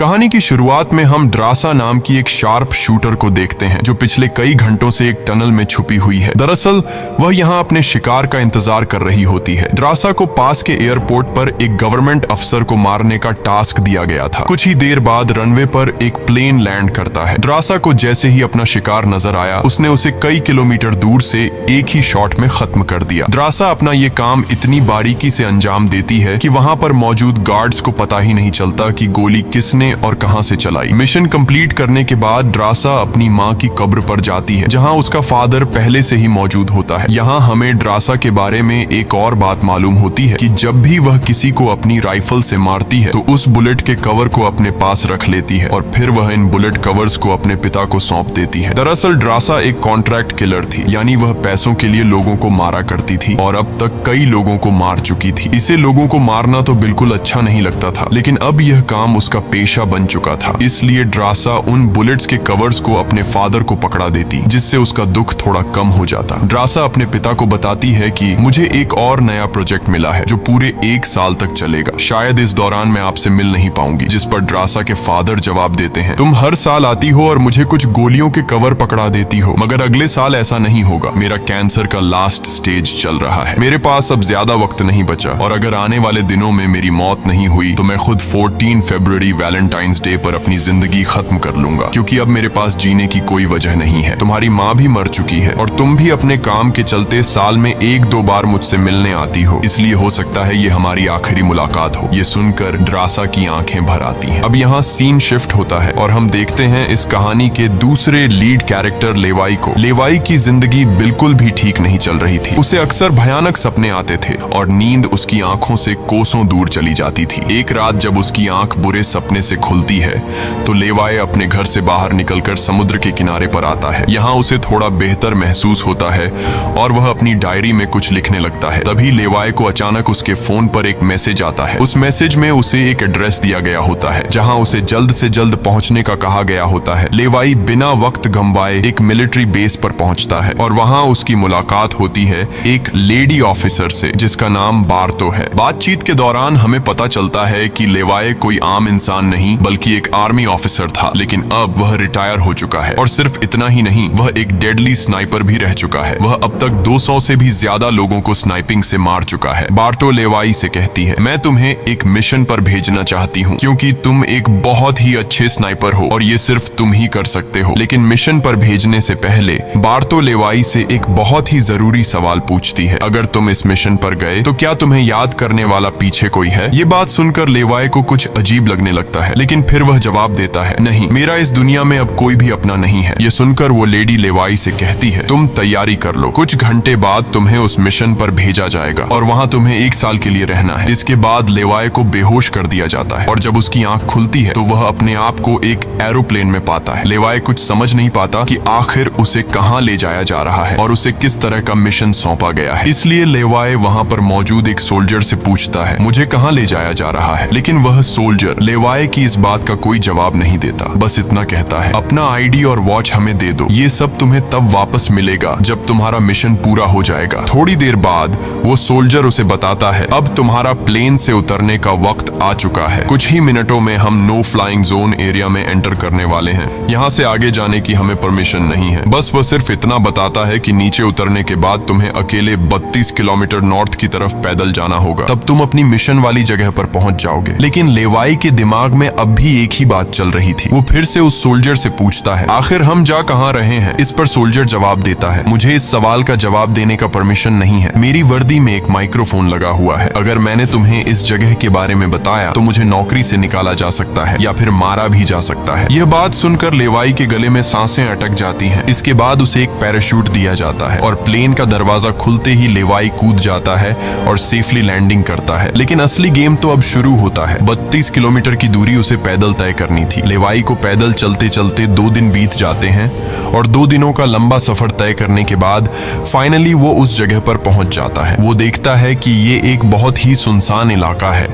कहानी की शुरुआत में हम ड्रासा नाम की एक शार्प शूटर को देखते हैं जो पिछले कई घंटों से एक टनल में छुपी हुई है। दरअसल वह यहाँ अपने शिकार का इंतजार कर रही होती है। ड्रासा को पास के एयरपोर्ट पर एक गवर्नमेंट अफसर को मारने का टास्क दिया गया था। कुछ ही देर बाद रनवे पर एक प्लेन लैंड करता है। ड्रासा को जैसे ही अपना शिकार नजर आया, उसने उसे कई किलोमीटर दूर से एक ही शॉट में खत्म कर दिया। ड्रासा अपना ये काम इतनी बारीकी से अंजाम देती है कि वहां पर मौजूद गार्ड्स को पता ही नहीं चलता कि गोली किसने और कहां से चलाई। मिशन कंप्लीट करने के बाद ड्रासा अपनी मां की कब्र पर जाती है, जहां उसका फादर पहले से ही मौजूद होता है। यहाँ हमें ड्रासा के बारे में एक और बात मालूम होती है कि जब भी वह किसी को अपनी राइफल से मारती है तो उस बुलेट के कवर को अपने पास रख लेती है और फिर वह इन बुलेट कवर्स को अपने पिता को सौंप देती है। दरअसल ड्रासा एक कॉन्ट्रैक्ट किलर थी, यानी वह पैसों के लिए लोगों को मारा करती थी और अब तक कई लोगों को मार चुकी थी। इसे लोगों को मारना तो बिल्कुल अच्छा नहीं लगता था, लेकिन अब यह काम उसका पेशा बन चुका था। इसलिए ड्रासा उन बुलेट्स के कवर्स को अपने फादर को पकड़ा देती, जिससे उसका दुख थोड़ा कम हो जाता। ड्रासा अपने पिता को बताती है कि मुझे एक और नया प्रोजेक्ट मिला है जो पूरे 1 साल तक चलेगा। शायद इस दौरान मैं आपसे मिल नहीं पाऊंगी। जिस पर ड्रासा के फादर जवाब देते हैं, तुम हर साल आती हो और मुझे कुछ गोलियों के कवर पकड़ा देती हो, मगर अगले साल ऐसा नहीं होगा। मेरा कैंसर का लास्ट स्टेज चल रहा है, मेरे पास अब ज्यादा वक्त नहीं बचा, और अगर आने वाले दिनों में मेरी मौत नहीं हुई तो मैं खुद 14 फरवरी वैलेंटाइंस डे पर अपनी जिंदगी खत्म कर लूंगा, क्योंकि अब मेरे पास जीने की कोई वजह नहीं है। तुम्हारी माँ भी मर चुकी है और तुम भी अपने काम के चलते साल में 1-2 बार मुझसे मिलने आती हो, इसलिए हो सकता है ये हमारी आखिरी मुलाकात हो। ये सुनकर ड्रासा की आंखें भर आती हैं। अब यहाँ सीन शिफ्ट होता है और हम देखते हैं इस कहानी के दूसरे लीड कैरेक्टर लेवाई को। लेवाई की जिंदगी बिल्कुल भी ठीक नहीं चल रही थी। उसे अक्सर भयानक सपने आते थे और नींद उसकी आंखों से कोसों दूर चली जाती थी। एक रात जब उसकी आंख बुरे सपने से खुलती है तो लेवाई अपने घर से बाहर निकलकर समुद्र के किनारे पर आता है। यहाँ उसे थोड़ा बेहतर महसूस होता है और वह अपनी डायरी में कुछ लिखने लगता है। तभी लेवाई को अचानक उसके फोन पर एक मैसेज आता है। उस मैसेज में उसे एक एड्रेस दिया गया होता है जहाँ उसे जल्द से जल्द पहुंचने का कहा गया होता है। लेवाई बिना वक्त गंवाए एक मिलिट्री बेस पर पहुंचता है और वहाँ उसकी मुलाकात होती है एक लेडी ऑफिसर से जिसका नाम बार्तो है। बातचीत के दौरान हमें पता चलता है कि लेवाई कोई आम इंसान नहीं बल्कि एक आर्मी ऑफिसर था, लेकिन अब वह रिटायर हो चुका है। और सिर्फ इतना ही नहीं, वह एक डेडली स्नाइपर भी रह चुका है। वह अब तक 200 से भी ज्यादा लोगों को स्नाइपिंग से मार चुका है। बार्टो लेवाई से कहती है, मैं तुम्हें एक मिशन पर भेजना चाहती हूँ क्योंकि तुम एक बहुत ही अच्छे स्नाइपर हो और ये सिर्फ तुम ही कर सकते हो। लेकिन मिशन पर भेजने से पहले बार्टो लेवाई से एक बहुत ही जरूरी सवाल पूछती है, अगर तुम इस मिशन पर गए तो क्या तुम्हें याद करने वाला पीछे कोई है? ये बात सुनकर लेवाई को कुछ अजीब लगने लगता है, लेकिन फिर वह जवाब देता है, नहीं, मेरा इस दुनिया में अब कोई भी अपना नहीं है। ये सुनकर वो लेडी लेवाई से कहती है, तुम तैयारी कर लो, कुछ घंटे बाद तुम्हें उस मिशन पर भेजा जाएगा और वहाँ तुम्हें 1 साल के लिए रहना है। इसके बाद लेवाई को बेहोश कर दिया जाता है और जब उसकी आंख खुलती है तो वह अपने आप को एक एरोप्लेन में पाता है। लेवाई कुछ समझ नहीं पाता कि आखिर उसे कहाँ ले जाया जा रहा है और उसे किस तरह का मिशन सौंपा गया है। इसलिए लेवाई वहाँ पर मौजूद एक सोल्जर से पूछता है, मुझे कहाँ ले जाया जा रहा है? लेकिन वह सोल्जर लेवाई की इस बात का कोई जवाब नहीं देता, बस इतना कहता है, अपना आईडी और वॉच हमें दे दो, ये सब तुम्हें तब वापस मिलेगा जब तुम्हारा मिशन पूरा हो जाएगा। थोड़ी देर बाद वो सोल्जर उसे बताता है, अब तुम्हारा प्लेन से उतरने का वक्त आ चुका है। कुछ ही मिनटों में हम नो फ्लाइंग जोन एरिया में एंटर करने वाले हैं। यहाँ से आगे जाने की हमें परमिशन नहीं है। बस वो सिर्फ इतना बताता है कि नीचे उतरने के बाद तुम्हें अकेले 32 किलोमीटर नॉर्थ की तरफ पैदल जाना होगा, तब तुम अपनी मिशन वाली जगह पर पहुंच जाओगे। लेकिन लेवाई के दिमाग में अब भी एक ही बात चल रही थी। वो फिर से उस सोल्जर से पूछता है, आखिर हम जा कहाँ रहे हैं? इस पर सोल्जर जवाब देता है, मुझे इस सवाल का जवाब देने का परमिशन नहीं है। मेरी वर्दी में एक माइक्रोफोन लगा हुआ है। अगर मैंने तुम्हें इस जगह के बारे में बताया तो मुझे नौकरी से निकाला जा सकता है या फिर मारा भी जा सकता है। यह बात सुनकर लेवाई के गले में सांसें अटक जाती हैं। इसके बाद उसे एक पैराशूट दिया जाता है और प्लेन का दरवाजा खुलते ही लेवाई कूद जाता है और सेफली लैंडिंग करता है। लेकिन असली गेम तो अब शुरू होता है। 32 किलोमीटर की दूरी उसे पैदल तय करनी थी। लेवाई को पैदल चलते चलते 2 दिन बीत जाते हैं और 2 दिनों का लंबा सफर तय करने के बाद फाइनली वो उस जगह पर पहुंच जाता है। वो देखता है कि ये एक बहुत ही सुनसान इलाका है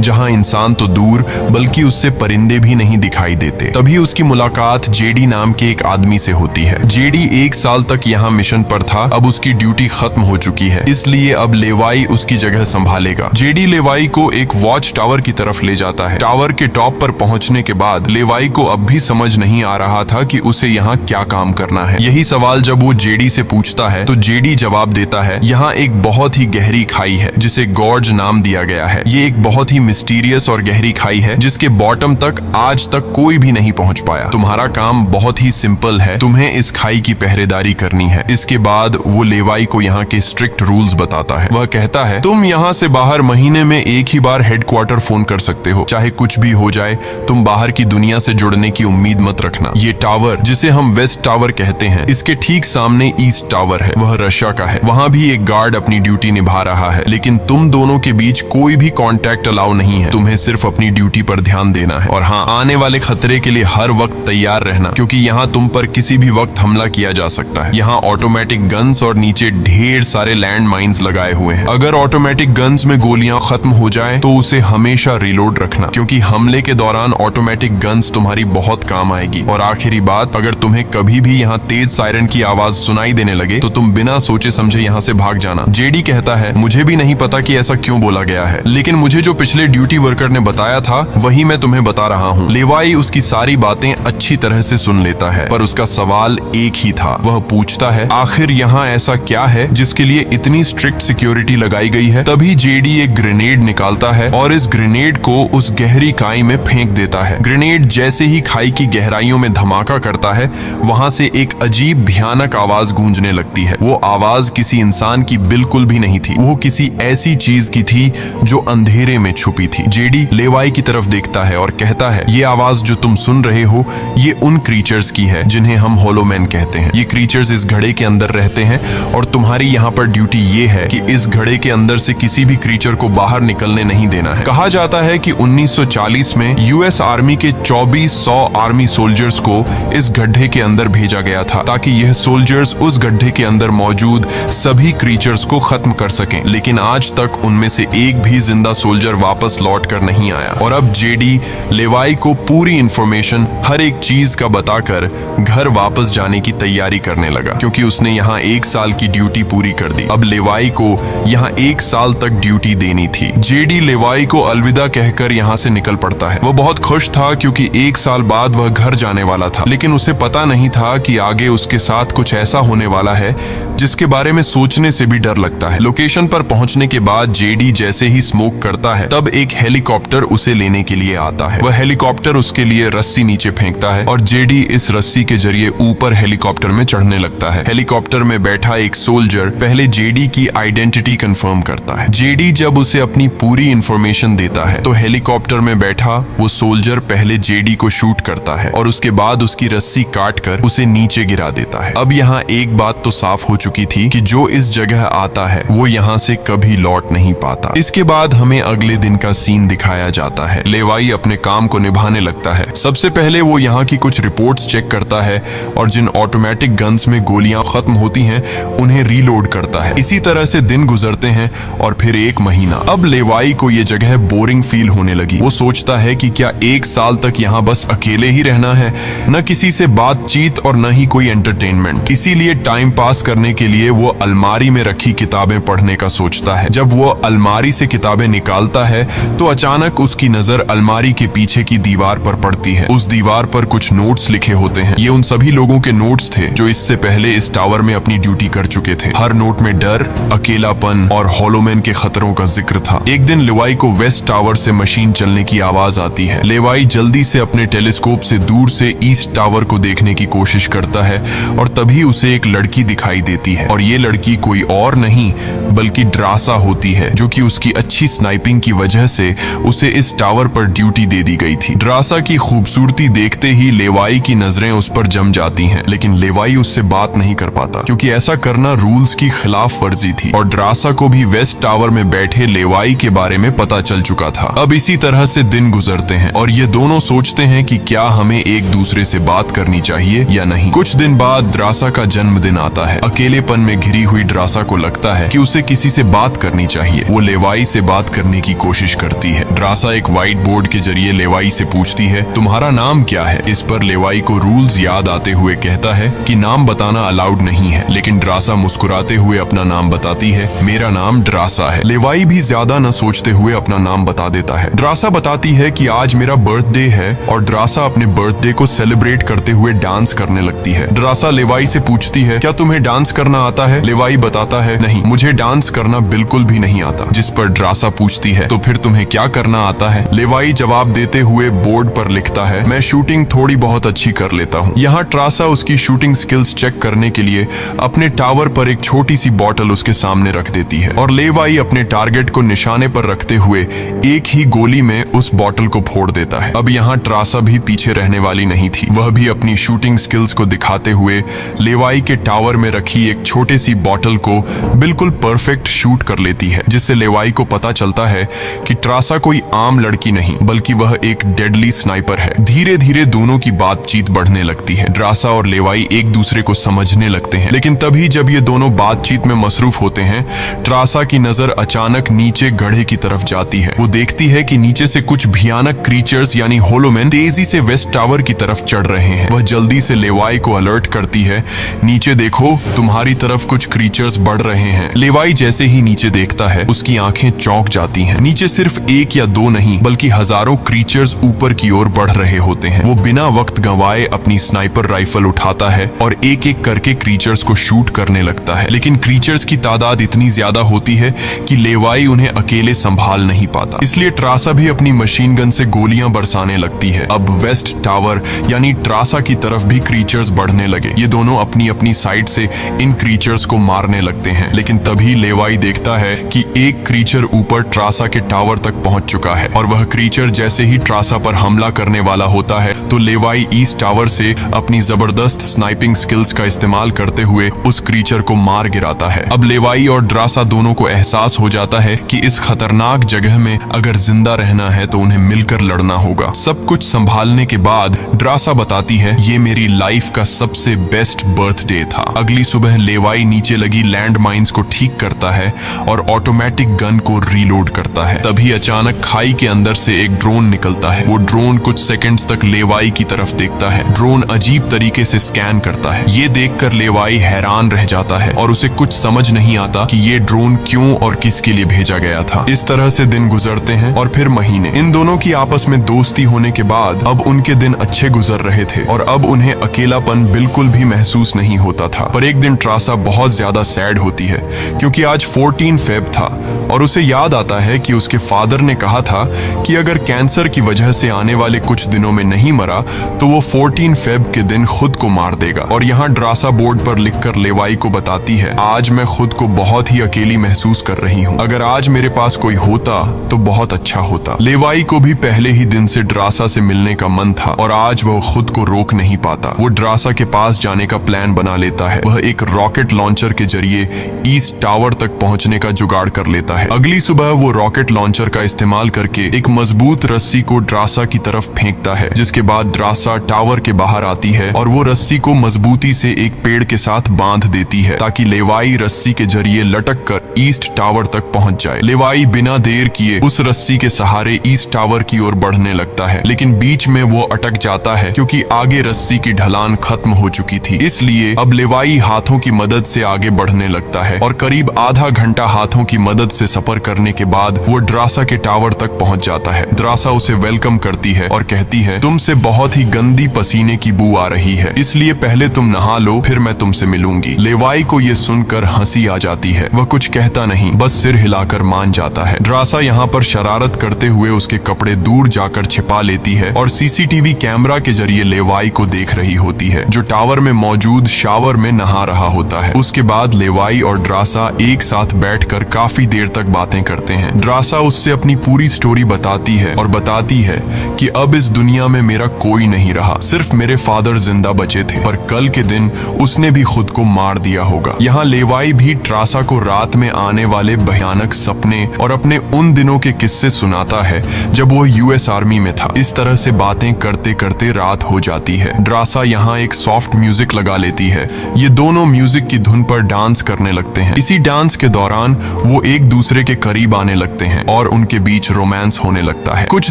जहां इंसान तो दूर बल्कि उससे परिंदे भी नहीं दिखाई देते। तभी उसकी मुलाकात जेडी नाम के एक आदमी से होती है। जेडी 1 साल तक यहाँ मिशन पर था, अब उसकी ड्यूटी खत्म हो चुकी है, इसलिए अब लेवाई उसकी जगह संभालेगा। जेडी लेवाई को एक वॉच टावर की तरफ ले जाता है। टावर के टॉप टॉप पर पहुंचने के बाद लेवाई को अब भी समझ नहीं आ रहा था कि उसे यहाँ क्या काम करना है। यही सवाल जब वो जेडी से पूछता है तो जेडी जवाब देता है, यहाँ एक बहुत ही गहरी खाई है जिसे गॉर्ज नाम दिया गया है। ये एक बहुत ही मिस्टीरियस और गहरी खाई है जिसके बॉटम तक आज तक कोई भी नहीं पहुंच पाया। तुम्हारा काम बहुत ही सिंपल है, तुम्हें इस खाई की पहरेदारी करनी है। इसके बाद वो लेवाई को यहाँ के स्ट्रिक्ट रूल्स बताता है। वह कहता है, तुम यहाँ से बाहर महीने में एक ही बार हेडक्वार्टर फोन कर सकते हो, चाहे कुछ भी हो जाए। तुम बाहर की दुनिया से जुड़ने की उम्मीद मत रखना। ये टावर जिसे हम वेस्ट टावर कहते हैं, इसके ठीक सामने ईस्ट टावर है, वह रशिया का है। वहाँ भी एक गार्ड अपनी ड्यूटी निभा रहा है, लेकिन तुम दोनों के बीच कोई भी कांटेक्ट अलाउ नहीं है। तुम्हें सिर्फ अपनी ड्यूटी पर ध्यान देना है और हाँ, आने वाले खतरे के लिए हर वक्त तैयार रहना, क्योंकि यहाँ तुम पर किसी भी वक्त हमला किया जा सकता है। यहाँ ऑटोमेटिक गन्स और नीचे ढेर सारे लैंड माइंस लगाए हुए हैं। अगर ऑटोमेटिक गन्स में गोलियां खत्म हो जाए तो उसे हमेशा रिलोड रखना, क्योंकि हमले के दौरान ऑटोमेटिक गन्स तुम्हारी बहुत काम आएगी। और आखिरी बात, अगर तुम्हें कभी भी यहाँ तेज सायरन की आवाज सुनाई देने लगे तो तुम बिना सोचे समझे यहाँ से भाग जाना। जेडी कहता है, मुझे भी नहीं पता कि ऐसा क्यों बोला गया है, लेकिन मुझे जो पिछले ड्यूटी वर्कर ने बताया था वही मैं तुम्हें बता रहा हूँ। लेवाई उसकी सारी बातें अच्छी तरह से सुन लेता है, पर उसका सवाल एक ही था। वह पूछता है, आखिर यहाँ ऐसा क्या है जिसके लिए इतनी स्ट्रिक्ट सिक्योरिटी लगाई गई है? तभी जेडी एक ग्रेनेड निकालता है और इस ग्रेनेड को उस गहरी खाई में फेंक देता है। ग्रेनेड जैसे ही खाई की गहराइयों में धमाका करता है, वहां से एक अजीब भयानक आवाज गूंजने लगती है। वो आवाज किसी इंसान की बिल्कुल भी नहीं थी, वो किसी ऐसी चीज की थी जो अंधेरे में छुपी थी। जेडी लेवाई की तरफ देखता है और कहता है, ये आवाज जो तुम सुन रहे हो, ये उन क्रीचर्स की है जिन्हें हम होलोमैन कहते हैं। ये क्रीचर्स इस घड़े के अंदर रहते हैं और तुम्हारी यहाँ पर ड्यूटी ये है कि इस घड़े के अंदर से किसी भी क्रीचर को बाहर निकलने नहीं देना है। कहा जाता है कि 1940 में यूएस आर्मी के 2400 आर्मी सोल्जर्स को इस गड्ढे के अंदर भेजा गया था, ताकि यह सोल्जर्स उस गड्ढे के अंदर मौजूद सभी क्रीचर्स को खत्म कर सकें। लेकिन आज तक उनमें से एक भी जिंदा सोल्जर वापस लौट कर नहीं आया। और अब जेडी लेवाई को पूरी इंफॉर्मेशन, हर एक चीज का बताकर घर वापस जाने की तैयारी करने लगा, क्योंकि उसने यहाँ 1 साल की ड्यूटी पूरी कर दी। अब लेवाई को यहाँ 1 साल तक ड्यूटी देनी थी। जेडी लेवाई को अलविदा कहकर यहाँ से निकल पड़ता है। वो बहुत खुश था क्योंकि 1 साल बाद वह घर जाने वाला था, लेकिन उसे पता नहीं था कि आगे उसके साथ कुछ ऐसा होने वाला है जिसके बारे में सोचने से भी डर लगता है। लोकेशन पर पहुंचने के बाद जेडी जैसे ही स्मोक करता है, तब एक हेलीकॉप्टर उसे लेने के लिए आता है। वह हेलीकॉप्टर उसके लिए रस्सी नीचे फेंकता है और जेडी इस रस्सी के जरिए ऊपर हेलीकॉप्टर में चढ़ने लगता है। हेलीकॉप्टर में बैठा एक सोल्जर पहले जेडी की आइडेंटिटी कंफर्म करता है। जेडी जब उसे अपनी पूरी इंफॉर्मेशन देता है तो हेलीकॉप्टर में बैठा वो सोल्जर पहले जेडी को शूट करता है और उसके बाद उसकी रस्सी काट कर उसे नीचे गिरा देता है। अब यहाँ एक बात तो साफ हो चुकी थी कि जो इस जगह आता है वो यहाँ से कभी लौट नहीं पाता। इसके बाद हमें अगले दिन का सीन दिखाया जाता है। लेवाई अपने काम को निभाने लगता है। सबसे पहले वो यहाँ की कुछ रिपोर्ट्स चेक करता है और जिन ऑटोमेटिक गन्स में गोलियां खत्म होती हैं उन्हें रीलोड करता है। इसी तरह से दिन गुजरते हैं और फिर 1 महीना। अब लेवाई को ये जगह बोरिंग फील होने लगी। वो सोचता है कि क्या 1 साल तक यहाँ बस अकेले ही रहना है, न किसी से बातचीत और न ही कोई एंटरटेनमेंट। इसीलिए टाइम पास करने के लिए वो अलमारी में रखी किताबें पढ़ने का सोचता है। जब वो अलमारी से किताबें निकालता है तो अचानक उसकी नजर अलमारी के पीछे की दीवार पर पड़ती है। उस दीवार पर कुछ नोट्स लिखे होते हैं। ये उन सभी लोगों के नोट्स थे जो इससे पहले इस टावर में अपनी ड्यूटी कर चुके थे। हर नोट में डर, अकेलापन और होलोमैन के खतरों का जिक्र था। एक दिन लेवाई को वेस्ट टावर से मशीन चलने की आवाज आती है। लेवाई जल्दी से अपने टेलीस्कोप से दूर से ईस्ट टावर को देखने की कोशिश करता है और तभी उसे एक लड़की दिखाई देती है। और ये लड़की कोई और नहीं बल्कि ड्रासा होती है, जो कि उसकी अच्छी स्नाइपिंग की वजह से उसे इस टावर पर ड्यूटी दे दी गई थी। ड्रासा की खूबसूरती देखते ही लेवाई की नजरें उस पर जम जाती हैं, लेकिन लेवाई उससे बात नहीं कर पाता क्योंकि ऐसा करना रूल्स की खिलाफ वर्जी थी और ड्रासा को भी वेस्ट टावर में बैठे लेवाई के बारे में पता चल चुका था। अब इसी तरह से दिन गुजरते हैं और ये दोनों सोचते हैं कि क्या हमें एक दूसरे से बात करनी चाहिए या नहीं। कुछ दिन बाद ड्रासा का जन्मदिन आता है। अकेलेपन में घिरी हुई ड्रासा को लगता है कि उसे किसी से बात करनी चाहिए। वो लेवाई से बात करने की कोशिश करती है। ड्रासा एक व्हाइट बोर्ड के जरिए लेवाई से पूछती है, तुम्हारा नाम क्या है? इस पर लेवाई को रूल्स याद आते हुए कहता है कि नाम बताना अलाउड नहीं है, लेकिन ड्रासा मुस्कुराते हुए अपना नाम बताती है, मेरा नाम ड्रासा है। लेवाई भी ज्यादा न सोचते हुए अपना नाम बता देता है। ड्रासा बताती है कि आज मेरा बर्थडे है और ड्रासा अपने बर्थडे को सेलिब्रेट करते हुए डांस करने लगती है। ड्रासा लेवाई से पूछती है, क्या तुम्हें डांस करना आता है? लेवाई बताता है, नहीं, मुझे डांस करना बिल्कुल भी नहीं आता। जिस पर ड्रासा पूछती है, तो फिर तुम्हें क्या करना आता है? लेवाई जवाब देते हुए बोर्ड पर लिखता है, मैं शूटिंग थोड़ी बहुत अच्छी कर लेता हूँ। यहाँ ड्रासा उसकी शूटिंग स्किल्स चेक करने के लिए अपने टावर पर एक छोटी सी बॉटल उसके सामने रख देती है और लेवाई अपने टारगेट को निशाने पर रखते हुए एक ही गोली में उस बॉटल को फोड़ देता है। अब यहाँ ड्रासा भी पीछे रहने वाली नहीं थी। वह भी अपनी शूटिंग स्किल्स को दिखाते हुए लेवाई के टावर में रखी एक छोटी सी बॉटल को बिल्कुल परफेक्ट शूट कर लेती है, जिससे लेवाई को पता चलता है कि ड्रासा कोई आम लड़की नहीं बल्कि वह एक डेडली स्नाइपर है। धीरे धीरे दोनों की बातचीत बढ़ने लगती है। ड्रासा और लेवाई एक दूसरे को समझने लगते हैं, लेकिन तभी जब ये दोनों बातचीत में मसरूफ होते हैं, ड्रासा की नजर अचानक नीचे गड्ढे की तरफ जाती है। वो देखती है कि नीचे से कुछ भयानक क्रीचर्स यानी होलोमैन तेजी से वेस्ट टावर की तरफ चढ़ रहे हैं। वह जल्दी से लेवाई को अलर्ट करती है, नीचे देखो, तुम्हारी तरफ कुछ क्रीचर्स बढ़ रहे हैं। लेवाई जैसे ही नीचे देखता है, उसकी आंखें चौंक जाती हैं। नीचे सिर्फ एक या दो नहीं बल्कि हजारों क्रीचर्स ऊपर की ओर बढ़ रहे होते हैं। वो बिना वक्त गंवाए अपनी स्नाइपर राइफल उठाता है और एक एक करके क्रीचर्स को शूट करने लगता है, लेकिन क्रीचर्स की तादाद इतनी ज्यादा होती है कि लेवाई उन्हें अकेले संभाल नहीं पाता। इसलिए ड्रासा भी अपनी मशीन गन से गोलियां बरसाने लगती है। अब वेस्ट टावर यानी ड्रासा की तरफ भी क्रीचर्स बढ़ने लगे। ये दोनों अपनी अपनी साइड से इन क्रीचर्स को मारने लगते हैं, लेकिन तभी लेवाई देखता है कि एक क्रीचर ऊपर ड्रासा के टावर तक पहुंच चुका है और वह क्रीचर जैसे ही ड्रासा पर हमला करने वाला होता है तो लेवाई ईस्ट टावर से अपनी जबरदस्त स्नाइपिंग स्किल्स का इस्तेमाल करते हुए उस क्रीचर को मार गिराता है। अब लेवाई और ड्रासा दोनों को एहसास हो जाता है कि इस खतरनाक जगह में अगर जिंदा रहना है तो उन्हें मिलकर लड़ना होगा। सब कुछ संभालने के बाद ड्रासा बताती है, ये मेरी लाइफ का सबसे बेस्ट बर्थडे था। अगली सुबह लेवाई नीचे लगी लैंड माइंस को ठीक करता है और ऑटोमेटिक गन को रीलोड करता है। तभी अचानक खाई के अंदर से एक ड्रोन निकलता है। वो ड्रोन कुछ सेकंड्स तक लेवाई की तरफ देखता है। ड्रोन अजीब तरीके से स्कैन करता है। ये देखकर लेवाई हैरान रह जाता है और उसे कुछ समझ नहीं आता कि ये ड्रोन क्यों और किसके लिए भेजा गया था। इस तरह से दिन गुजरते हैं और फिर महीने। इन दोनों की आपस में दोस्ती होने के बाद अब उनके दिन अच्छे गुजर रहे थे और अब उन्हें अकेलापन बिल्कुल भी महसूस नहीं होता था। पर एक दिन ड्रासा बहुत ज्यादा सैड होती है क्योंकि आज 14 फेब था और उसे याद आता है कि उसके फादर ने कहा था कि अगर कैंसर की वजह से आने वाले कुछ दिनों में नहीं मरा तो वो 14 फेब के दिन खुद को मार देगा। और यहाँ ड्रासा बोर्ड पर लिखकर लेवाई को बताती है, आज मैं खुद को बहुत ही अकेली महसूस कर रही हूँ। अगर आज मेरे पास कोई होता तो बहुत अच्छा होता। लेवाई को भी पहले ही दिन से ड्रासा से मिलने का मन था और आज वह खुद को रोक नहीं पाता। वो ड्रासा के पास जाने का प्लान बना लेता है। वह एक रॉकेट लॉन्चर के जरिए ईस्ट टावर तक पहुंचने का जुगाड़ कर लेता है। अगली सुबह वो रॉकेट लॉन्चर का इस्तेमाल करके एक मजबूत रस्सी को ड्रासा की तरफ फेंकता है, जिसके बाद ड्रासा टावर के बाहर आती है और वो रस्सी को मजबूती से एक पेड़ के साथ बांध देती है ताकि लेवाई रस्सी के जरिए लटक कर ईस्ट टावर तक पहुंच जाए। लेवाई बिना देर किए उस रस्सी के सहारे ईस्ट टावर की ओर बढ़ने लगता है, लेकिन बीच में वो अटक जाता है क्योंकि आगे रस्सी की ढलान खत्म हो चुकी थी। इसलिए अब लेवाई हाथों की मदद से आगे बढ़ने लगता है और करीब आधा घंटा हाथों की मदद से सफर करने के बाद वो ड्रासा के टावर तक पहुंच जाता है। ड्रासा उसे वेलकम करती है और कहती है, तुमसे बहुत ही गंदी पसीने की बू आ रही है, इसलिए पहले तुम नहा लो, फिर मैं तुमसे मिलूंगी। लेवाई को ये सुनकर हंसी आ जाती है। वह कुछ कहता नहीं, बस सिर हिलाकर मान जाता है। ड्रासा यहाँ पर शरारत करते हुए उसके कपड़े दूर जाकर छिपा लेती है और सीसीटीवी कैमरा के जरिए लेवाई को देख रही होती है, जो टावर में मौजूद शावर में नहा रहा होता है। उसके बाद लेवाई और ड्रासा एक साथ बैठकर काफी देर तक बातें करते हैं। ड्रासा उससे अपनी पूरी स्टोरी बताती है और बताती है कि अब इस दुनिया में मेरा कोई नहीं रहा, सिर्फ मेरे फादर जिंदा बचे थे, पर कल के दिन उसने भी खुद को मार दिया होगा। यहाँ लेवाई भी ड्रासा को रात में आने वाले भयानक सपने और अपने उन दिनों के किस्से सुनाता है जब वो यूएस आर्मी में था। इस तरह से बातें करते करते रात हो जाती है। ड्रासा यहाँ एक सॉफ्ट म्यूजिक लगा लेती है। ये दोनों म्यूजिक की धुन पर डांस करने लगते हैं। इसी डांस के दौरान वो एक दूसरे के करीब आने लगते हैं और उनके बीच रोमांस होने लगता है। कुछ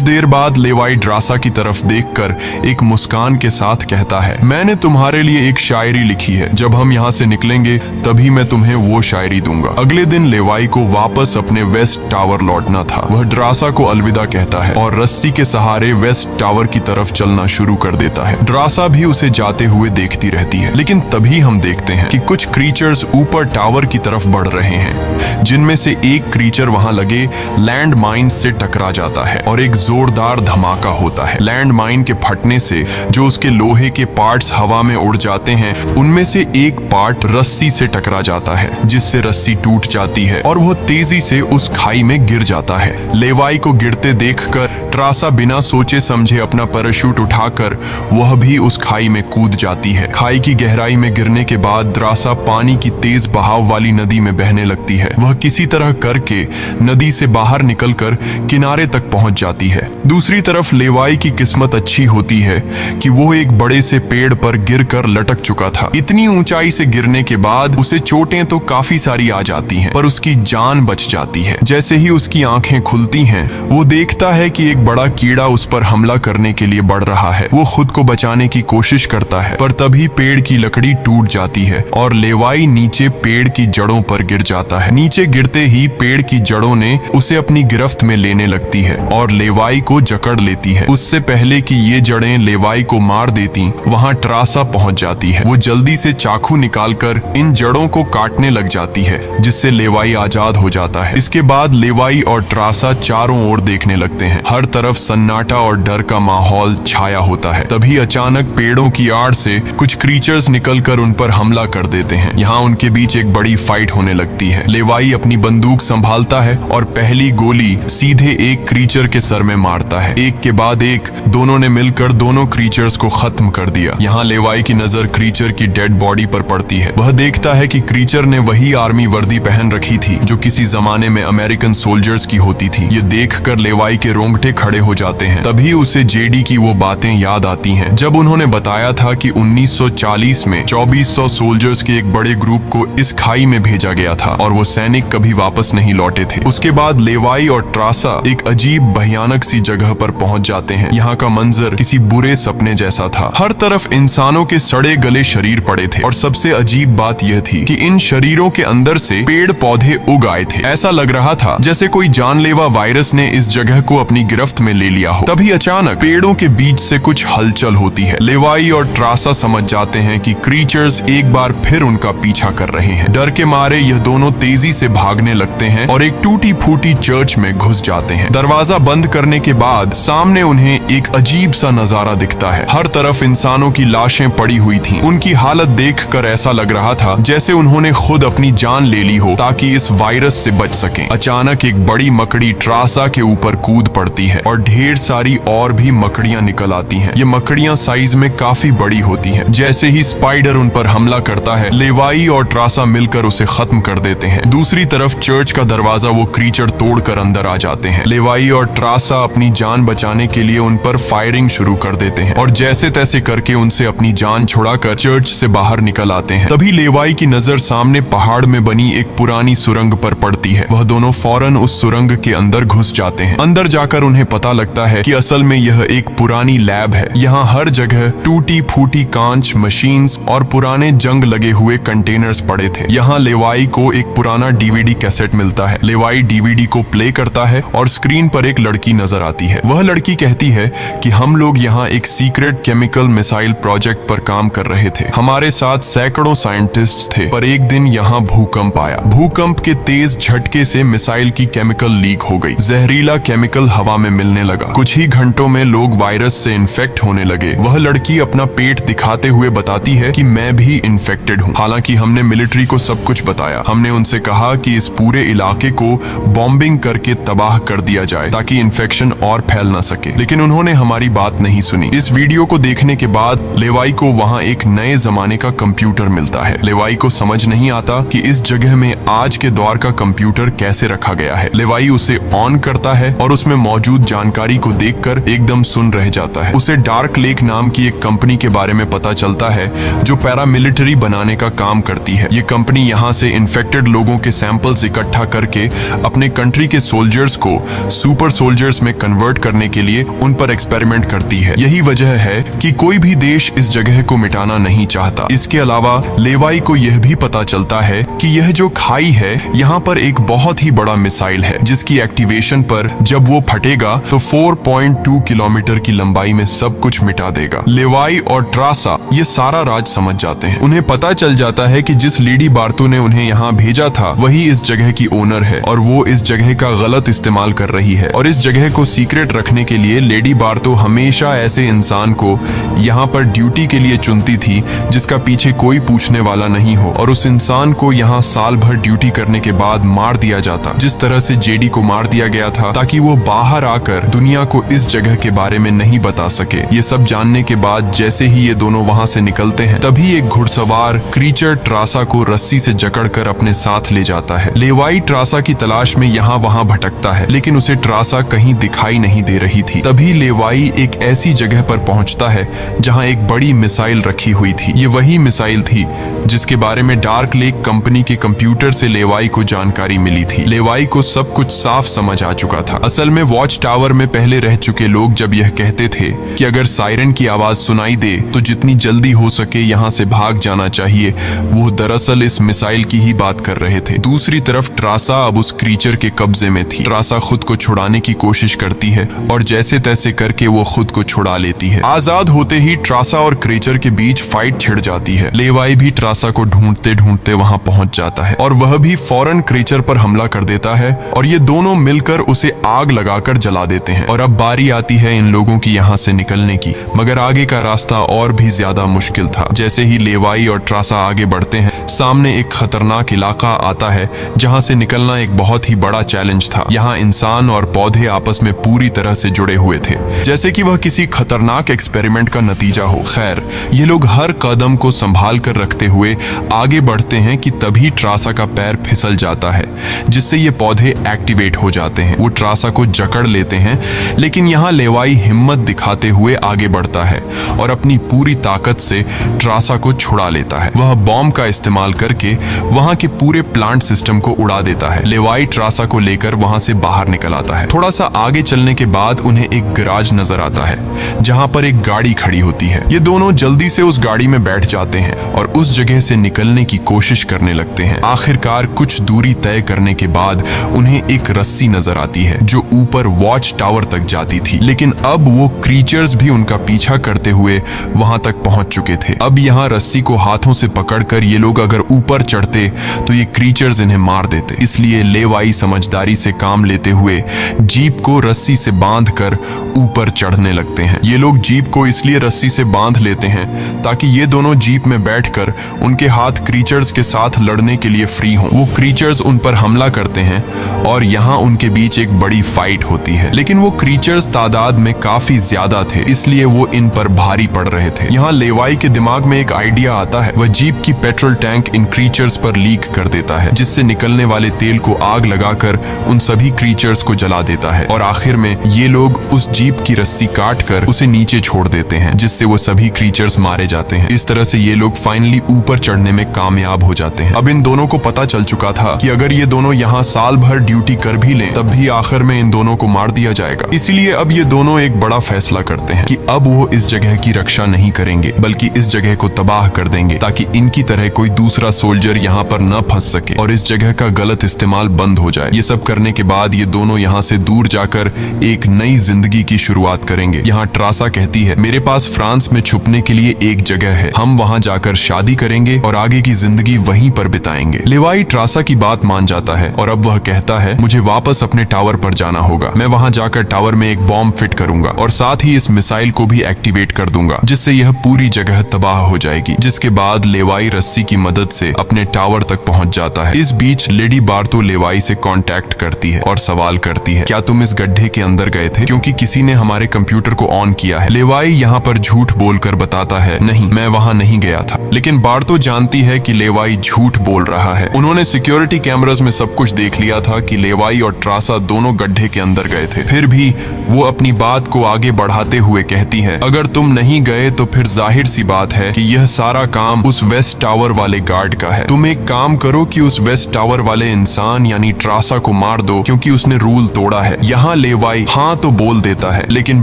देर बाद लेवाई ड्रासा की तरफ देखकर एक मुस्कान के साथ कहता है, मैंने तुम्हारे लिए एक शायरी लिखी है, जब हम यहाँ से निकलेंगे तभी मैं तुम्हें वो शायरी दूंगा। अगले दिन लेवाई को वापस अपने वेस्ट टावर लौटना था। वह ड्रासा को अलविदा कहता है है और रस्सी के सहारे वेस्ट टावर की तरफ चलना शुरू कर देता है। ड्रासा भी उसे जाते हुए देखती रहती है, लेकिन तभी हम देखते हैं कि कुछ क्रीचर्स ऊपर टावर की तरफ बढ़ रहे हैं, जिनमें से एक क्रीचर वहां लगे लैंड माइन से टकरा जाता है और एक जोरदार धमाका होता है। लैंड माइन के फटने से जो उसके लोहे के पार्ट्स हवा में उड़ जाते हैं, उनमें से एक पार्ट रस्सी से टकरा जाता है, जिससे रस्सी टूट जाती है और वो तेजी से उस खाई में गिर जाता है। लेवाई को गिरते देखकर ट्रासा बिना सोचे समझे अपना पैराशूट उठाकर वह भी उस खाई में कूद जाती है। खाई की गहराई में गिरने के बाद द्रासा पानी की तेज बहाव वाली नदी में बहने लगती है। वह किसी तरह करके नदी से बाहर निकलकर किनारे तक पहुंच जाती है। दूसरी तरफ लेवाई की किस्मत अच्छी होती है कि वो एक बड़े से पेड़ पर गिरकर लटक चुका था। इतनी ऊंचाई से गिरने के बाद उसे चोटें तो काफी सारी आ जाती हैं, पर उसकी जान बच जाती है। जैसे ही उसकी आंखें खुलती हैं, वो देखता है कि एक बड़ा कीड़ा उस पर हमला करने के लिए बढ़ रहा है। वो खुद को बचाने की कोशिश करता है, पर तभी पेड़ की लकड़ी टूट जाती है और लेवाई नीचे पेड़ की जड़ों पर गिर जाता है। नीचे गिरते ही पेड़ की जड़ों ने उसे अपनी गिरफ्त में लेने लगती है और लेवाई को जकड़ लेती है। उससे पहले कि ये जड़ें लेवाई को मार देती, वहां ट्रासा पहुंच जाती है। वो जल्दी से चाकू निकालकर इन जड़ों को काटने लग जाती है, जिससे लेवाई आजाद हो जाता है। इसके बाद लेवाई और ट्रासा चारों ओर देखने लगते हैं। हर तरफ सन्नाटा और डर का माहौल छाया होता है। तभी अचानक पेड़ों की आड़ से कुछ क्रीचर्स निकलकर उन पर हमला कर देते हैं। यहाँ उनके बीच एक बड़ी फाइट होने लगती है। लेवाई अपनी बंदूक संभालता है और पहली गोली सीधे एक क्रीचर के सर में मारता है। एक के बाद एक दोनों ने मिलकर दोनों क्रीचर्स को खत्म कर दिया। यहाँ लेवाई की नजर क्रीचर की डेड बॉडी पर पड़ती है। वह देखता है कि क्रीचर ने वही आर्मी वर्दी पहन रखी थी जो किसी जमाने में अमेरिकन सोल्जर्स की होती थी। ये देखकर लेवाई के रोंगटे खड़े हो जाते हैं। तभी उसे जेडी की वो बातें याद आती हैं, जब उन्होंने बताया था कि 1940 में 2400 सोल्जर्स के एक बड़े ग्रुप को इस खाई में भेजा गया था और वो सैनिक कभी वापस नहीं लौटे थे। उसके बाद लेवाई और ट्रासा एक अजीब भयानक सी जगह पर पहुंच जाते हैं। यहाँ का मंजर किसी बुरे सपने जैसा था। हर तरफ इंसानों के सड़े गले शरीर पड़े थे और सबसे अजीब बात यह थी कि इन शरीरों के अंदर से पेड़ पौधे उग आए थे। ऐसा लग रहा था जैसे कोई जानलेवा वायरस ने इस जगह को अपनी गिरफ्त में ले लिया हो। तभी अचानक पेड़ों के बीच से कुछ हलचल होती है। लेवाई और ट्रासा समझ जाते हैं कि क्रीचर्स एक बार फिर उनका पीछा कर रहे हैं। डर के मारे यह दोनों तेजी से भागने लगते हैं और एक टूटी फूटी चर्च में घुस जाते हैं। दरवाजा बंद करने के बाद सामने उन्हें एक अजीब सा नजारा दिखता है। हर तरफ इंसानों की लाशें पड़ी हुई थीं। उनकी हालत देखकर ऐसा लग रहा था जैसे उन्होंने खुद अपनी जान ले ली हो ताकि इस वायरस से बच सकें। अचानक एक बड़ी मकड़ी ट्रासा के ऊपर कूद पड़ती है और ढेर सारी और भी मकड़ियां निकल आती हैं। ये मकड़ियां साइज में काफी बड़ी होती हैं। जैसे ही स्पाइडर उन पर हमला करता है, लेवाई और ट्रासा मिलकर उसे खत्म कर देते हैं। दूसरी तरफ चर्च का दरवाजा वो क्रीचर तोड़कर अंदर आ जाते हैं। लेवाई और ट्रासा अपनी जान बचाने के लिए उन पर फायरिंग शुरू कर देते हैं और जैसे तैसे करके उनसे अपनी जान छुड़ाकर चर्च से बाहर निकल आते हैं। तभी लेवाई की नजर सामने पहाड़ में बनी एक पुरानी सुरंग पर पड़ती है। वह दोनों फौरन उस सुरंग के अंदर घुस जाते हैं। अंदर जाकर उन्हें पता लगता है कि असल में यह एक पुरानी लैब है। यहाँ हर जगह टूटी फूटी कांच, मशीन्स और पुराने जंग लगे हुए कंटेनर्स पड़े थे। यहाँ लेवाई को एक पुराना डीवीडी कैसेट मिलता है। लेवाई डीवीडी को प्ले करता है और स्क्रीन पर एक लड़की नजर आती है। वह लड़की कहती है कि हम लोग यहाँ एक सीक्रेट केमिकल मिसाइल प्रोजेक्ट पर काम कर रहे थे। हमारे साथ सैकड़ों साइंटिस्ट्स थे, पर एक दिन यहाँ भूकंप आया। भूकंप के तेज झटके से मिसाइल की केमिकल लीक हो गई। जहरीला केमिकल हवा में मिलने लगा। कुछ ही घंटों में लोग वायरस से इन्फेक्ट होने लगे। वह लड़की अपना पेट दिखाते हुए बताती है कि मैं भी इन्फेक्टेड हूँ। हालांकि हमने मिलिट्री को सब कुछ बताया। हमने उनसे कहा कि इस पूरे इलाके को बॉम्बिंग करके तबाह कर दिया जाए ताकि इन्फेक्शन और फैल ना सके, लेकिन उन्होंने हमारी बात नहीं सुनी। इस वीडियो को देखने के बाद लेवाई को वहाँ एक नए जमाने का कंप्यूटर मिलता है। लेवाई को समझ नहीं आता कि इस जगह में आज के दौर का कंप्यूटर कैसे रखा गया है। लेवाई उसे ऑन करता है और उसमें मौजूद जानकारी को देखकर एकदम सुन रह जाता है। उसे डार्क लेक नाम की एक कंपनी के बारे में पता चलता है जो पैरामिलिट्री बनाने का काम करती है। ये कंपनी यहाँ से इन्फेक्टेड लोगों के सैंपल्स इकट्ठा करके अपने कंट्री के सोल्जर्स को सुपर सोल्जर्स में कन्वर्ट करने के लिए उन पर एक्सपेरिमेंट करती है। यही वजह है कि कोई भी देश इस जगह को मिटाना नहीं चाहता। इसके अलावा लेवाई को यह भी पता चलता है कि यह जो खाई है यहाँ पर एक बहुत ही बड़ा मिसाइल है जिसकी एक्टिवेशन पर जब वो हटेगा तो 4.2 किलोमीटर की लंबाई में सब कुछ मिटा देगा। लेवाई और ट्रासा ये सारा राज समझ जाते हैं। उन्हें पता चल जाता है कि जिस लेडी बार्तो ने उन्हें यहाँ भेजा था वही इस जगह की ओनर है और वो इस जगह का गलत इस्तेमाल कर रही है। और इस जगह को सीक्रेट रखने के लिए लेडी बार्तो हमेशा ऐसे इंसान को यहाँ पर ड्यूटी के लिए चुनती थी जिसका पीछे कोई पूछने वाला नहीं हो, और उस इंसान को यहाँ साल भर ड्यूटी करने के बाद मार दिया जाता, जिस तरह से जेडी को मार दिया गया था, ताकि वो बाहर आकर दुनिया को इस जगह के बारे में नहीं बता सके। ये सब जानने के बाद जैसे ही ये दोनों वहाँ से निकलते हैं तभी एक घुड़सवार क्रीचर ट्रासा को रस्सी से जकड़कर अपने साथ ले जाता है। लेवाई ट्रासा की तलाश में यहाँ वहाँ भटकता है, लेकिन उसे ट्रासा कहीं दिखाई नहीं दे रही थी। तभी लेवाई एक ऐसी जगह पर पहुंचता है जहां एक बड़ी मिसाइल रखी हुई थी। ये वही मिसाइल थी जिसके बारे में डार्क लेक कंपनी के कंप्यूटर से लेवाई को जानकारी मिली थी। लेवाई को सब कुछ साफ समझ आ चुका था। असल में वॉच टावर में पहले रह चुके लोग जब यह कहते थे कि अगर सायरन की आवाज सुनाई दे तो जितनी जल्दी हो सके यहाँ से भाग जाना चाहिए, वो दरअसल इस मिसाइल की ही बात कर रहे थे। दूसरी तरफ ट्रासा अब उस क्रीचर के कब्जे में थी। ट्रासा खुद को छुड़ाने की कोशिश करती है और जैसे तैसे करके वो खुद को छुड़ा लेती है। आजाद होते ही ट्रासा और क्रीचर के बीच फाइट छिड़ जाती है। लेवाई भी ट्रासा को ढूंढते ढूंढते वहां पहुंच जाता है और वह भी फौरन क्रीचर पर हमला कर देता है और ये दोनों मिलकर उसे आग लगाकर जला देते हैं। और अब बारी आती है इन लोगों की यहाँ से निकलने की, मगर आगे का रास्ता और भी ज्यादा मुश्किल था। जैसे ही लेवाई और ट्रासा आगे बढ़ते हैं सामने एक खतरनाक इलाका आता है जहाँ से निकलना एक बहुत ही बड़ा चैलेंज था। यहाँ इंसान और पौधे आपस में पूरी तरह से जुड़े हुए थे, जैसे कि वह किसी खतरनाक एक्सपेरिमेंट का नतीजा हो। खैर, ये लोग हर कदम को संभाल कर रखते हुए आगे बढ़ते हैं कि तभी ट्रासा का पैर फिसल जाता है, जिससे ये पौधे एक्टिवेट हो जाते हैं। वो ट्रासा को जकड़ लेते हैं, लेकिन यहाँ लेवाई हिम्मत दिखाते हुए आगे बढ़ता है और अपनी पूरी ताकत से ट्रासा को छुड़ा लेता है। वह बॉम्ब का इस्तेमाल करके वहां के पूरे प्लांट सिस्टम को उड़ा देता है। लेवाई ट्रासा को लेकर वहां से बाहर निकल आता है। थोड़ा सा आगे चलने के बाद उन्हें एक गैराज नजर आता है जहां पर एक गाड़ी खड़ी होती है। ये दोनों जल्दी से उस गाड़ी में बैठ जाते हैं और उस जगह से निकलने की कोशिश करने लगते हैं। आखिरकार कुछ दूरी तय करने के बाद उन्हें एक रस्सी नजर आती है जो ऊपर वॉच टावर तक जाती थी, लेकिन अब वो क्रीचर्स भी उनका पीछा करते हुए वहां तक पहुंच चुके थे। अब यहाँ रस्सी को हाथों से पकड़कर ये लोग अगर ऊपर चढ़ते तो ये क्रीचर्स इन्हें मार देते। इसलिए लेवाई समझदारी से काम लेते हुए जीप को रस्सी से बांधकर ऊपर चढ़ने लगते हैं। ये लोग जीप को इसलिए रस्सी से बांध लेते हैं ताकि ये दोनों जीप में बैठकर उनके हाथ क्रीचर्स के साथ लड़ने के लिए फ्री हों। वो क्रीचर्स उन पर हमला करते हैं और यहाँ उनके बीच एक बड़ी फाइट होती है, लेकिन वो क्रीचर्स तादाद में काफी ज्यादा थे, इसलिए वो इन पर भारी पड़ रहे थे। यहाँ लेवाई के दिमाग में एक आइडिया आता है। वह जीप की पेट्रोल टैंक इन क्रीचर्स पर लीक कर देता है, जिससे निकलने वाले तेल को आग लगाकर उन सभी क्रीचर्स को जला देता है और आखिर में ये लोग उस जीप की रस्सी काट कर उसे नीचे छोड़ देते हैं, जिससे वो सभी क्रीचर्स मारे जाते हैं। इस तरह से ये लोग फाइनली ऊपर चढ़ने में कामयाब हो जाते हैं। अब इन दोनों को पता चल चुका था कि अगर ये दोनों यहाँ साल भर ड्यूटी कर भी लें तब भी आखिर में इन दोनों को मार दिया जाएगा। इसीलिए अब ये दोनों एक बड़ा फैसला करते हैं कि अब वो इस जगह की रक्षा नहीं करेंगे बल्कि इस जगह को तबाह कर देंगे, ताकि इनकी तरह कोई दूसरा सोल्जर यहाँ पर न फंस सके और इस जगह का गलत इस्तेमाल बंद हो जाए। ये सब करने के बाद ये दोनों यहाँ से दूर जाकर एक नई जिंदगी की शुरुआत करेंगे। यहाँ ट्रासा कहती है, मेरे पास फ्रांस में छुपने के लिए एक जगह है, हम वहाँ जाकर शादी करेंगे और आगे की जिंदगी वहीं पर बिताएंगे। लेवाई ट्रासा की बात मान जाता है और अब वह कहता है, मुझे वापस अपने टावर पर जाना होगा। मैं वहाँ जाकर टावर में एक बॉम्ब फिट करूंगा और साथ ही इस मिसाइल को भी एक्टिवेट कर दूंगा, जिससे यह पूरी जगह तबाह हो जाएगी। जिसके बाद लेवाई रस्सी की मदद से अपने टावर तक पहुंच जाता है। इस बीच लेडी बार्तो लेवाई से कांटेक्ट करती है और सवाल करती है, क्या तुम इस गड्ढे के अंदर गए थे क्योंकि किसी ने हमारे कंप्यूटर को ऑन किया है। लेवाई यहाँ पर झूठ बोलकर बताता है, नहीं, मैं वहाँ नहीं गया था। लेकिन बार्तो जानती है कि लेवाई झूठ बोल रहा है। उन्होंने सिक्योरिटी कैमरास में सब कुछ देख लिया था कि लेवाई और ट्रासा दोनों गड्ढे के अंदर गए थे। फिर भी वो अपनी बात को आगे बढ़ाते हुए कहती है, अगर तुम नहीं गए तो फिर जाहिर सी बात है कि यह सारा काम उस वेस्ट टावर वाले गार्ड का है। तुम एक काम करो कि उस वेस्ट टावर वाले इंसान यानी ट्रासा को मार दो क्योंकि उसने रूल तोड़ा है। यहाँ लेवाई हाँ तो बोल देता है, लेकिन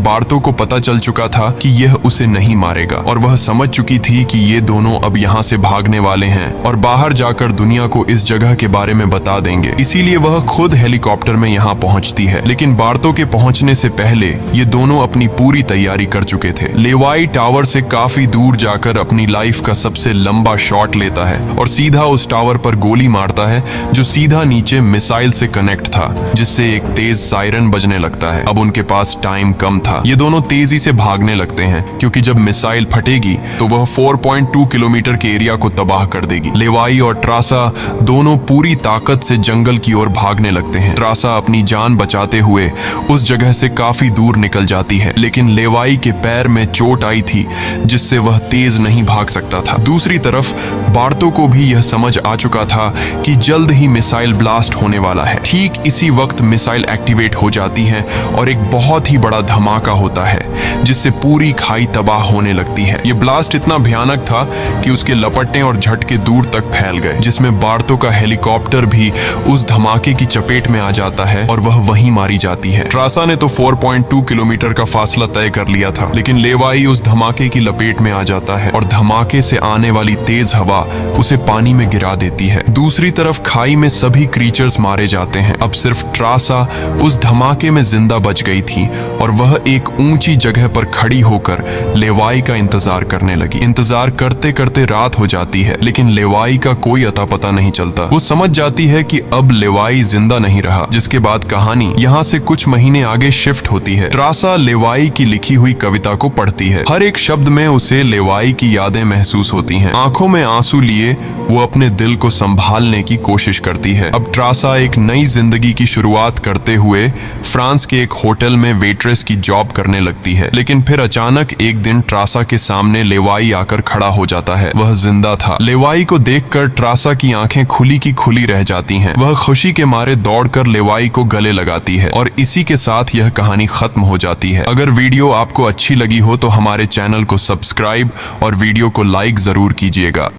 बार्तो को पता चल चुका था कि यह उसे नहीं मारेगा और वह समझ चुकी थी कि ये दोनों अब यहाँ से भागने वाले हैं और बाहर जाकर दुनिया को इस जगह के बारे में बता देंगे। इसीलिए वह खुद हेलीकॉप्टर में यहाँ पहुँचती है, लेकिन बार्तो के पहुँचने से पहले ये दोनों अपनी पूरी तैयारी कर चुके थे। लेवाई टावर से काफी दूर जाकर अपनी लाइफ का सबसे लंबा शॉट लेता है और सीधा उस टावर पर गोली मारता है जो सीधा नीचे मिसाइल से कनेक्ट था, जिससे एक तेज सायरन बजने लगता है। अब उनके पास टाइम कम था। ये दोनों तेजी से भागने लगते हैं क्योंकि जब मिसाइल फटेगी तो वह 4.2 किलोमीटर के एरिया को तबाह कर देगी। लेवाई और ट्रासा दोनों पूरी ताकत से जंगल की ओर भागने लगते हैं। ट्रासा अपनी जान बचाते हुए उस जगह से काफी दूर निकल जाती है, लेकिन लेवाई के पैर में चोट आई थी जिससे वह तेज नहीं भाग सकता था। दूसरी तरफ बार्तो को भी यह समझ आ चुका था कि जल्द ही मिसाइल ब्लास्ट होने वाला है। ठीक इसी वक्त मिसाइल एक्टिवेट हो जाती है और एक बहुत ही बड़ा धमाका होता है जिससे पूरी खाई तबाह होने लगती है। ये ब्लास्ट इतना भयानक था कि उसके लपटने और झटके दूर तक फैल गए, जिसमें बार्तो का हेलीकॉप्टर भी उस धमाके की चपेट में आ जाता है और वह वहीं मारी जाती है। ट्रासा ने तो 4.2 किलोमीटर का फासला तय कर लिया था, लेकिन लेवाई उस धमाके की लपेट में आ जाता है और धमाके से आने वाली तेज हवा उसे पानी में गिरा देती है। दूसरी तरफ खाई में सभी क्रीचर्स मारे जाते हैं। अब सिर्फ ट्रासा उस धमाके में जिंदा बच गई थी और वह एक ऊंची जगह पर खड़ी होकर लेवाई का इंतजार करने लगी। इंतजार करते करते रात हो जाती है, लेकिन लेवाई का कोई अता पता नहीं चलता। वो समझ जाती है कि अब लेवाई जिंदा नहीं रहा, जिसके बाद कहानी यहाँ से कुछ महीने आगे शिफ्ट होती है। ट्रासा लेवाई की लिखी हुई कविता को पढ़ती है। हर एक शब्द में उसे लेवाई की यादें महसूस होती हैं। आंखों में आंसू लिए वो अपने दिल को संभालने की कोशिश करती है। अब ट्रासा एक नई जिंदगी की शुरुआत करते हुए फ्रांस के एक होटल में वेट्रेस की जॉब करने लगती है, लेकिन फिर अचानक एक दिन ट्रासा के सामने लेवाई आकर खड़ा हो जाता है। वह जिंदा था। लेवाई को देखकर ट्रासा की आंखें खुली की खुली रह जाती हैं। वह खुशी के मारे दौड़कर लेवाई को गले लगाती है और इसी के साथ यह कहानी खत्म हो जाती है। अगर वीडियो आपको अच्छी लगी हो तो हमारे चैनल को सब्सक्राइब और वीडियो को लाइक जरूर कीजिएगा।